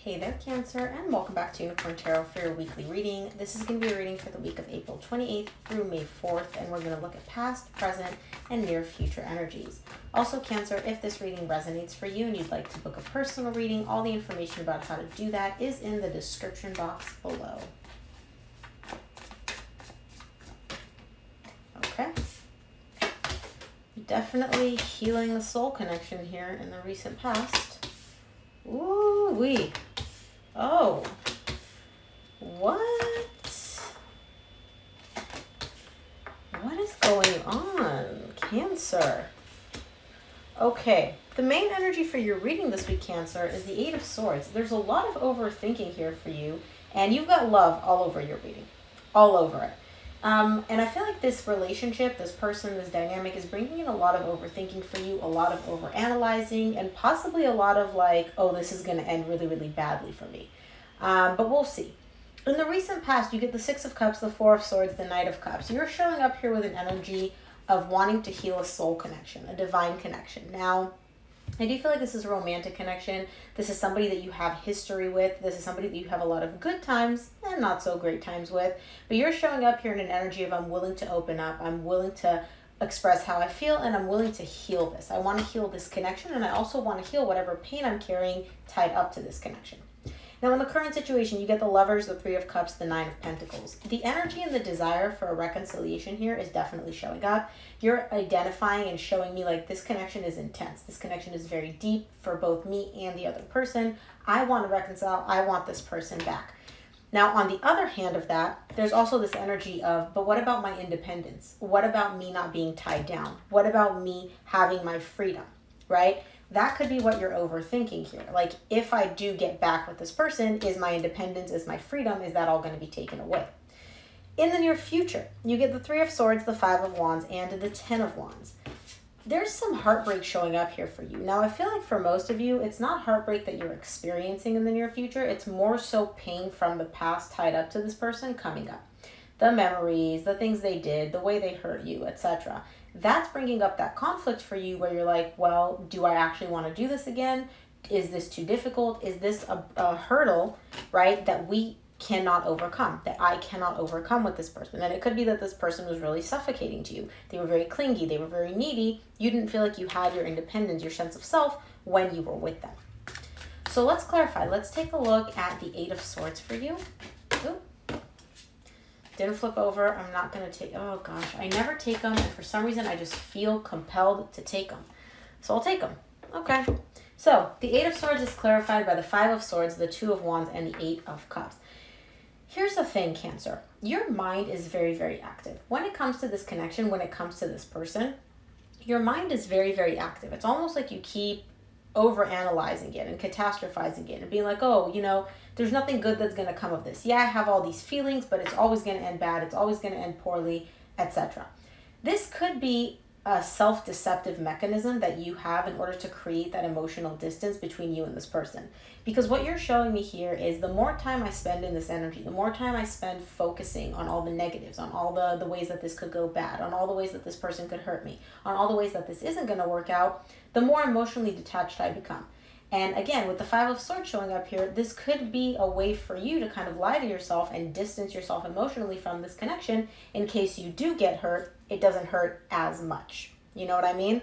Hey there, Cancer, and welcome back to Unicorn Tarot for your weekly reading. This is going to be a reading for the week of April 28th through May 4th, and we're going to look at past, present, and near future energies. Also, Cancer, if this reading resonates for you and you'd like to book a personal reading, all the information about how to do that is in the description box below. Okay. Definitely healing the soul connection here in the recent past. Ooh-wee. Oh, what? What is going on, Cancer? Okay, the main energy for your reading this week, Cancer, is the Eight of Swords. There's a lot of overthinking here for you, and you've got love all over your reading, all over it. And I feel like this relationship, this person, this dynamic is bringing in a lot of overthinking for you, a lot of overanalyzing, and possibly a lot of like, oh, this is going to end really, really badly for me. But we'll see. In the recent past, you get the Six of Cups, the Four of Swords, the Knight of Cups. You're showing up here with an energy of wanting to heal a soul connection, a divine connection. Now, I do feel like this is a romantic connection. This is somebody that you have history with. This is somebody that you have a lot of good times and not so great times with. But you're showing up here in an energy of I'm willing to open up. I'm willing to express how I feel, and I'm willing to heal this. I want to heal this connection, and I also want to heal whatever pain I'm carrying tied up to this connection. Now, in the current situation, you get the Lovers, the Three of Cups, the Nine of Pentacles. The energy and the desire for a reconciliation here is definitely showing up. You're identifying and showing me like this connection is intense. This connection is very deep for both me and the other person. I want to reconcile. I want this person back. Now, on the other hand of that, there's also this energy of, but what about my independence? What about me not being tied down? What about me having my freedom, right? That could be what you're overthinking here. Like, if I do get back with this person, is my independence, is my freedom, is that all going to be taken away? In the near future, you get the Three of Swords, the Five of Wands, and the Ten of Wands. There's some heartbreak showing up here for you. Now, I feel like for most of you, it's not heartbreak that you're experiencing in the near future. It's more so pain from the past tied up to this person coming up. The memories, the things they did, the way they hurt you, etc. That's bringing up that conflict for you where you're like, well, do I actually want to do this again? Is this too difficult? Is this a hurdle, right, that we cannot overcome, that I cannot overcome with this person? And it could be that this person was really suffocating to you. They were very clingy. They were very needy. You didn't feel like you had your independence, your sense of self when you were with them. So let's clarify. Let's take a look at the Eight of Swords for you. Ooh. Didn't flip over. I'm not going to take, oh gosh, I never take them, and for some reason I just feel compelled to take them. So I'll take them. Okay. So the Eight of Swords is clarified by the Five of Swords, the Two of Wands, and the Eight of Cups. Here's the thing, Cancer. Your mind is very, very active. When it comes to this connection, when it comes to this person, your mind is very, very active. It's almost like you keep overanalyzing it and catastrophizing it and being like, oh, you know, there's nothing good that's going to come of this. Yeah, I have all these feelings, but it's always going to end bad. It's always going to end poorly, etc. This could be a self-deceptive mechanism that you have in order to create that emotional distance between you and this person. Because what you're showing me here is the more time I spend in this energy, the more time I spend focusing on all the negatives, on all the ways that this could go bad, on all the ways that this person could hurt me, on all the ways that this isn't going to work out, the more emotionally detached I become. And again, with the Five of Swords showing up here, this could be a way for you to kind of lie to yourself and distance yourself emotionally from this connection in case you do get hurt, it doesn't hurt as much. You know what I mean?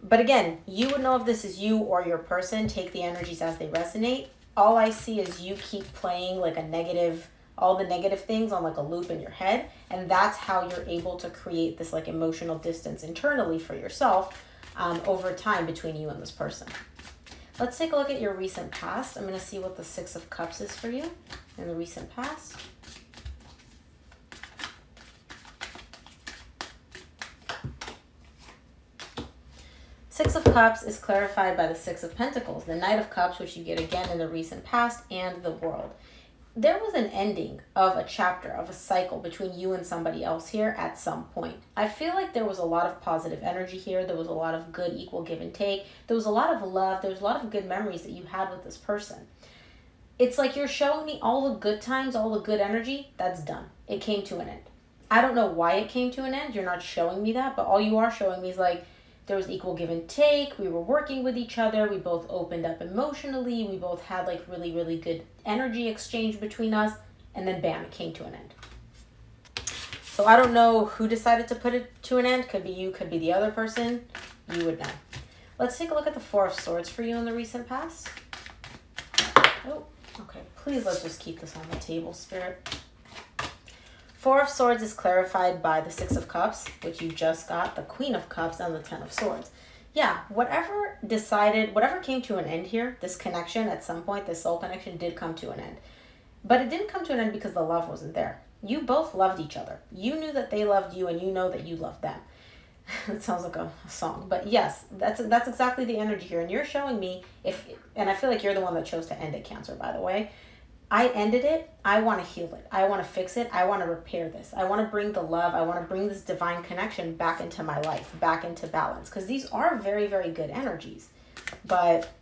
But again, you would know if this is you or your person. Take the energies as they resonate. All I see is you keep playing like a negative, all the negative things on like a loop in your head. And that's how you're able to create this like emotional distance internally for yourself over time between you and this person. Let's take a look at your recent past. I'm going to see what the Six of Cups is for you in the recent past. Six of Cups is clarified by the Six of Pentacles, the Knight of Cups, which you get again in the recent past, and the World. There was an ending of a chapter, of a cycle between you and somebody else here at some point. I feel like there was a lot of positive energy here. There was a lot of good equal give and take. There was a lot of love. There was a lot of good memories that you had with this person. It's like you're showing me all the good times, all the good energy. That's done. It came to an end. I don't know why it came to an end. You're not showing me that, but all you are showing me is like, There was equal give and take. We were working with each other. We both opened up emotionally. We both had like really, really good energy exchange between us. And then bam, it came to an end. So I don't know who decided to put it to an end. Could be you, could be the other person. You would know. Let's take a look at the Four of Swords for you in the recent past. Oh, okay. Please let's just keep this on the table, Spirit. Four of Swords is clarified by the Six of Cups, which you just got, the Queen of Cups, and the Ten of Swords. Yeah, whatever came to an end here, this connection at some point, this soul connection did come to an end. But it didn't come to an end because the love wasn't there. You both loved each other. You knew that they loved you, and you know that you loved them. It sounds like a song. But yes, that's exactly the energy here. And you're showing me, and I feel like you're the one that chose to end it, Cancer, by the way. I ended it. I want to heal it. I want to fix it. I want to repair this. I want to bring the love. I want to bring this divine connection back into my life, back into balance. Because these are very, very good energies. But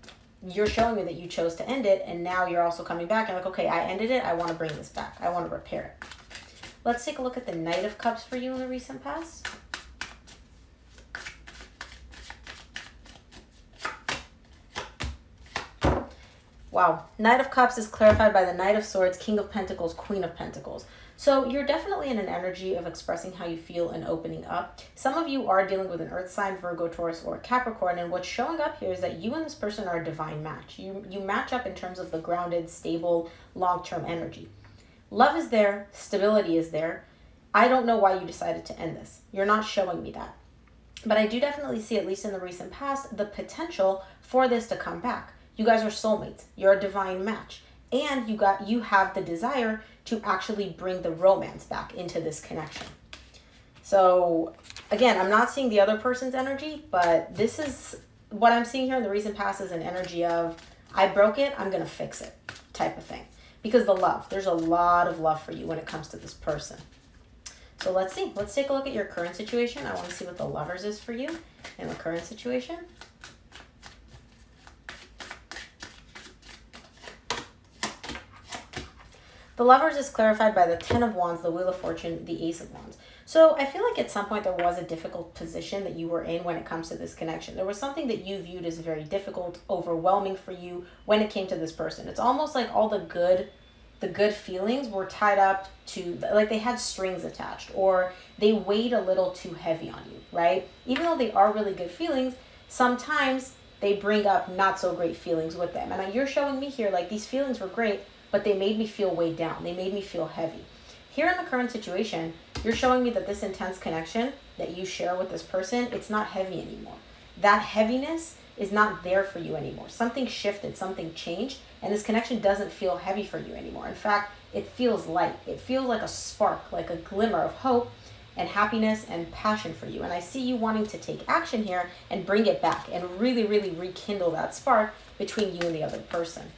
you're showing me that you chose to end it. And now you're also coming back and like, okay, I ended it. I want to bring this back. I want to repair it. Let's take a look at the Knight of Cups for you in the recent past. Wow. Knight of Cups is clarified by the Knight of Swords, King of Pentacles, Queen of Pentacles. So you're definitely in an energy of expressing how you feel and opening up. Some of you are dealing with an earth sign, Virgo, Taurus, or Capricorn. And what's showing up here is that you and this person are a divine match. You match up in terms of the grounded, stable, long-term energy. Love is there. Stability is there. I don't know why you decided to end this. You're not showing me that. But I do definitely see, at least in the recent past, the potential for this to come back. You guys are soulmates. You're a divine match. And you have the desire to actually bring the romance back into this connection. So again, I'm not seeing the other person's energy, but this is what I'm seeing here in the recent past is an energy of, I broke it, I'm going to fix it type of thing. Because the love, there's a lot of love for you when it comes to this person. So let's see. Let's take a look at your current situation. I want to see what the Lovers is for you in the current situation. The Lovers is clarified by the Ten of Wands, the Wheel of Fortune, the Ace of Wands. So I feel like at some point there was a difficult position that you were in when it comes to this connection. There was something that you viewed as very difficult, overwhelming for you when it came to this person. It's almost like all the good feelings were tied up to, like they had strings attached, or they weighed a little too heavy on you, right? Even though they are really good feelings, sometimes they bring up not so great feelings with them. And you're showing me here, like these feelings were great, but they made me feel weighed down. They made me feel heavy. Here in the current situation, you're showing me that this intense connection that you share with this person, it's not heavy anymore. That heaviness is not there for you anymore. Something shifted, something changed, and this connection doesn't feel heavy for you anymore. In fact, it feels light. It feels like a spark, like a glimmer of hope and happiness and passion for you. And I see you wanting to take action here and bring it back and really, really rekindle that spark between you and the other person.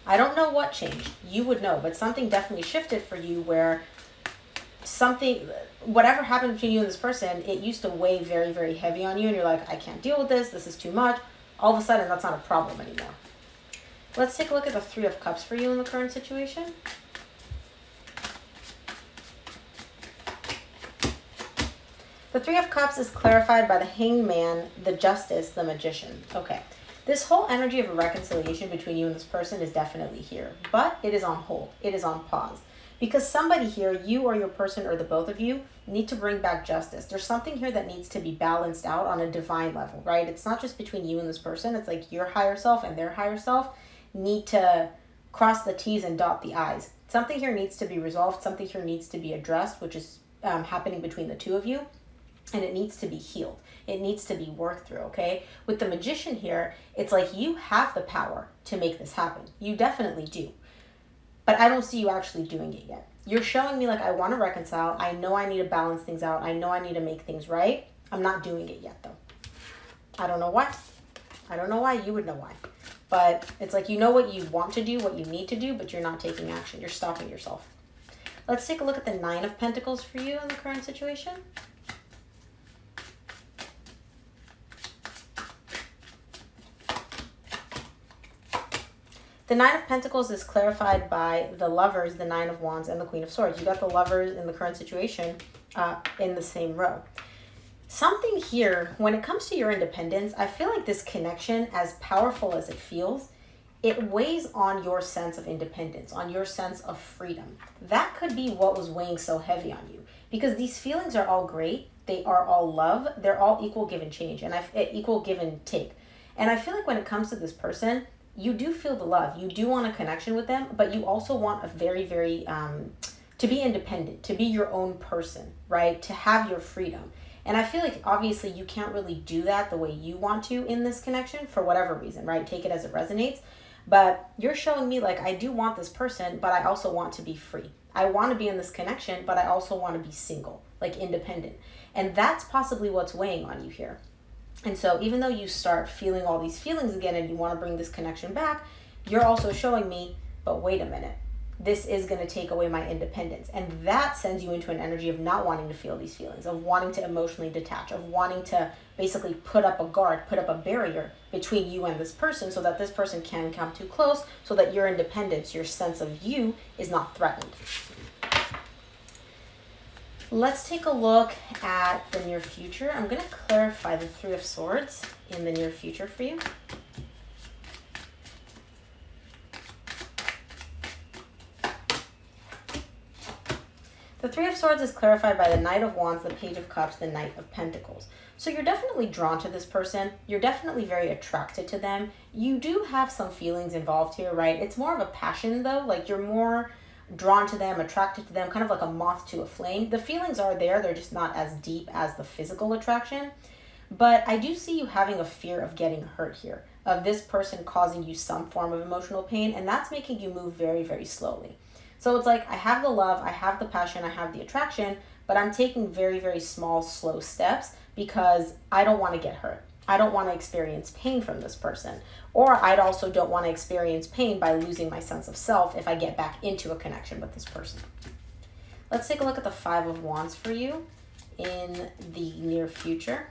I don't know what changed. You would know, but something definitely shifted for you where whatever happened between you and this person, it used to weigh very, very heavy on you. And you're like, I can't deal with this. This is too much. All of a sudden, that's not a problem anymore. Let's take a look at the Three of Cups for you in the current situation. The Three of Cups is clarified by the Hanged Man, the Justice, the Magician. Okay. This whole energy of a reconciliation between you and this person is definitely here, but it is on hold. It is on pause. Because somebody here, you or your person or the both of you, need to bring back justice. There's something here that needs to be balanced out on a divine level, right? It's not just between you and this person. It's like your higher self and their higher self need to cross the T's and dot the I's. Something here needs to be resolved. Something here needs to be addressed, which is happening between the two of you. And it needs to be healed. It needs to be worked through, okay? With the Magician here, it's like you have the power to make this happen. You definitely do. But I don't see you actually doing it yet. You're showing me like, I want to reconcile. I know I need to balance things out. I know I need to make things right. I'm not doing it yet, though. I don't know why. I don't know why. You would know why. But it's like you know what you want to do, what you need to do, but you're not taking action. You're stopping yourself. Let's take a look at the Nine of Pentacles for you in the current situation. The Nine of Pentacles is clarified by the Lovers, the Nine of Wands, and the Queen of Swords. You got the Lovers in the current situation in the same row. Something here, when it comes to your independence, I feel like this connection, as powerful as it feels, it weighs on your sense of independence, on your sense of freedom. That could be what was weighing so heavy on you, because these feelings are all great. They are all love. They're all equal give and change, and equal give and take. And I feel like when it comes to this person, you do feel the love. You do want a connection with them, but you also want a very, very, to be independent, to be your own person, right? To have your freedom. And I feel like obviously you can't really do that the way you want to in this connection for whatever reason, right? Take it as it resonates. But you're showing me like, I do want this person, but I also want to be free. I want to be in this connection, but I also want to be single, like independent. And that's possibly what's weighing on you here. And so even though you start feeling all these feelings again and you want to bring this connection back, you're also showing me, but wait a minute, this is going to take away my independence. And that sends you into an energy of not wanting to feel these feelings, of wanting to emotionally detach, of wanting to basically put up a guard, put up a barrier between you and this person so that this person can't come too close, so that your independence, your sense of you is not threatened. Let's take a look at the near future. I'm going to clarify the Three of Swords in the near future for you. The Three of Swords is clarified by the Knight of Wands, the Page of Cups, the Knight of Pentacles. So you're definitely drawn to this person. You're definitely very attracted to them. You do have some feelings involved here, right? It's more of a passion though. Like you're more drawn to them, attracted to them, kind of like a moth to a flame. The feelings are there. They're just not as deep as the physical attraction. But I do see you having a fear of getting hurt here, of this person causing you some form of emotional pain. And that's making you move very, very slowly. So it's like, I have the love, I have the passion, I have the attraction, but I'm taking very, very small, slow steps because I don't want to get hurt. I don't want to experience pain from this person. Or I also don't want to experience pain by losing my sense of self if I get back into a connection with this person. Let's take a look at the Five of Wands for you in the near future.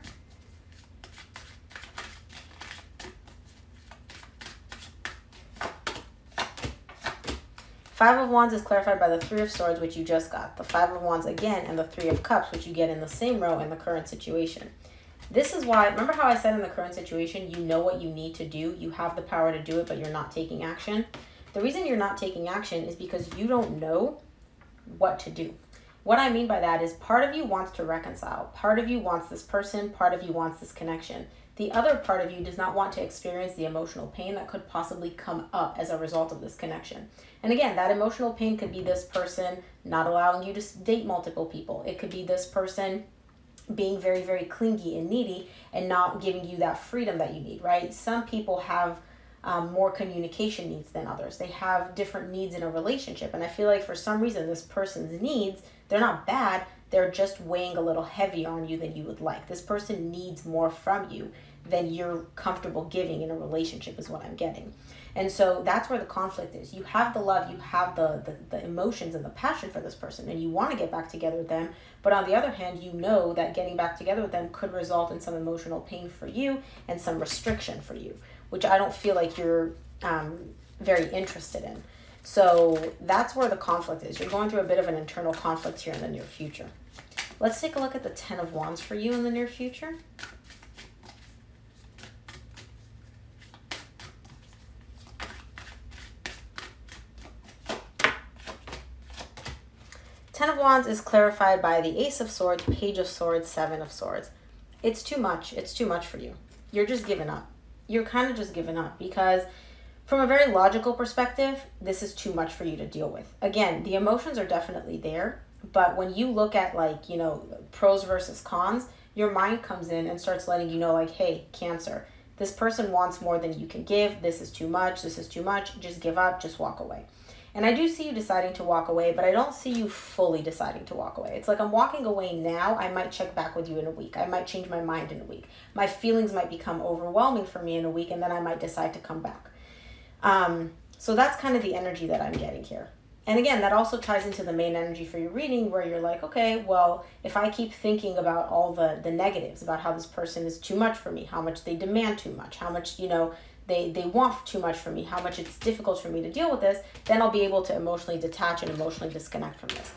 Five of Wands is clarified by the Three of Swords, which you just got. The Five of Wands again, and the Three of Cups, which you get in the same row in the current situation. This is why, remember how I said in the current situation, you know what you need to do. You have the power to do it, but you're not taking action. The reason you're not taking action is because you don't know what to do. What I mean by that is part of you wants to reconcile. Part of you wants this person. Part of you wants this connection. The other part of you does not want to experience the emotional pain that could possibly come up as a result of this connection. And again, that emotional pain could be this person not allowing you to date multiple people. It could be this person being very, very clingy and needy and not giving you that freedom that you need, right? Some people have more communication needs than others. They have different needs in a relationship. And I feel like for some reason, this person's needs, they're not bad. They're just weighing a little heavier on you than you would like. This person needs more from you than you're comfortable giving in a relationship is what I'm getting. And so that's where the conflict is. You have the love, you have the emotions and the passion for this person, and you want to get back together with them. But on the other hand, you know that getting back together with them could result in some emotional pain for you and some restriction for you, which I don't feel like you're very interested in. So that's where the conflict is. You're going through a bit of an internal conflict here in the near future. Let's take a look at the Ten of Wands for you in the near future. Ten of Wands is clarified by the Ace of Swords, Page of Swords, Seven of Swords. It's too much. It's too much for you. You're just giving up. You're kind of just giving up because from a very logical perspective, this is too much for you to deal with. Again, the emotions are definitely there, but when you look at like, you know, pros versus cons, your mind comes in and starts letting you know like, hey, Cancer, this person wants more than you can give. This is too much. This is too much. Just give up. Just walk away. And I do see you deciding to walk away, but I don't see you fully deciding to walk away. It's like I'm walking away now. I might check back with you in a week. I might change my mind in a week. My feelings might become overwhelming for me in a week, and then I might decide to come back. So that's kind of the energy that I'm getting here. And again, that also ties into the main energy for your reading where you're like, okay, well, if I keep thinking about all the negatives, about how this person is too much for me, how much they demand too much, how much, you know, they want too much from me, how much it's difficult for me to deal with this, then I'll be able to emotionally detach and emotionally disconnect from this.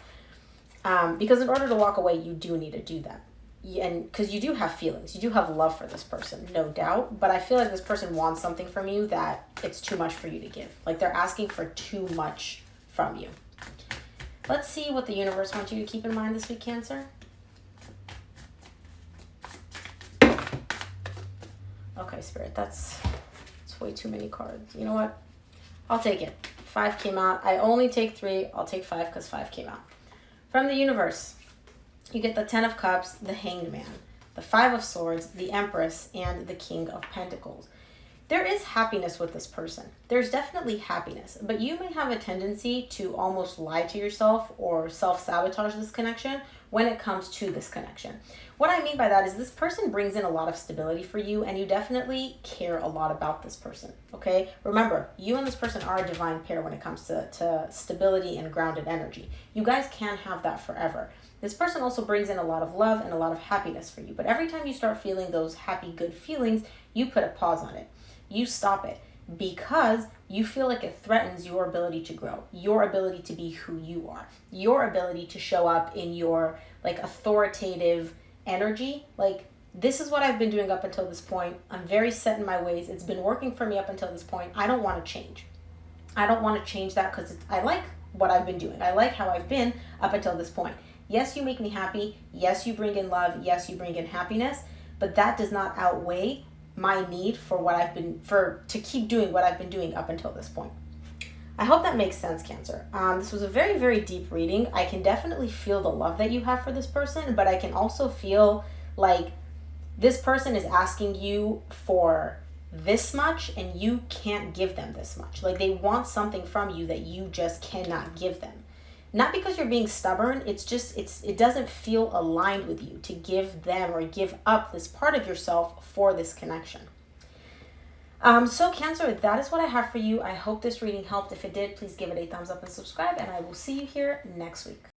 Because in order to walk away, you do need to do that. and because you do have feelings, you do have love for this person, no doubt, but I feel like this person wants something from you that it's too much for you to give. Like they're asking for too much from you. Let's see what the universe wants you to keep in mind this week, Cancer. Okay, Spirit, that's way too many cards. You know what? I'll take it. 5 came out. I only take 3. I'll take 5 because 5 came out. From the universe, you get the 10 of Cups, the Hanged Man, the 5 of Swords, the Empress, and the King of Pentacles. There is happiness with this person. There's definitely happiness, but you may have a tendency to almost lie to yourself or self-sabotage this connection when it comes to this connection. What I mean by that is this person brings in a lot of stability for you, and you definitely care a lot about this person, okay? Remember, you and this person are a divine pair when it comes to stability and grounded energy. You guys can have that forever. This person also brings in a lot of love and a lot of happiness for you, but every time you start feeling those happy, good feelings, you put a pause on it. You stop it because you feel like it threatens your ability to grow, your ability to be who you are, your ability to show up in your like authoritative energy. Like, this is what I've been doing up until this point. I'm very set in my ways. It's been working for me up until this point. I don't want to change. I don't want to change that because I like what I've been doing. I like how I've been up until this point. Yes, you make me happy. Yes, you bring in love. Yes, you bring in happiness, but that does not outweigh my need for to keep doing what I've been doing up until this point. I hope that makes sense, Cancer. This was a very, very deep reading. I can definitely feel the love that you have for this person, but I can also feel like this person is asking you for this much and you can't give them this much. Like they want something from you that you just cannot give them. Not because you're being stubborn, it doesn't feel aligned with you to give them or give up this part of yourself for this connection. So Cancer, that is what I have for you. I hope this reading helped. If it did, please give it a thumbs up and subscribe, and I will see you here next week.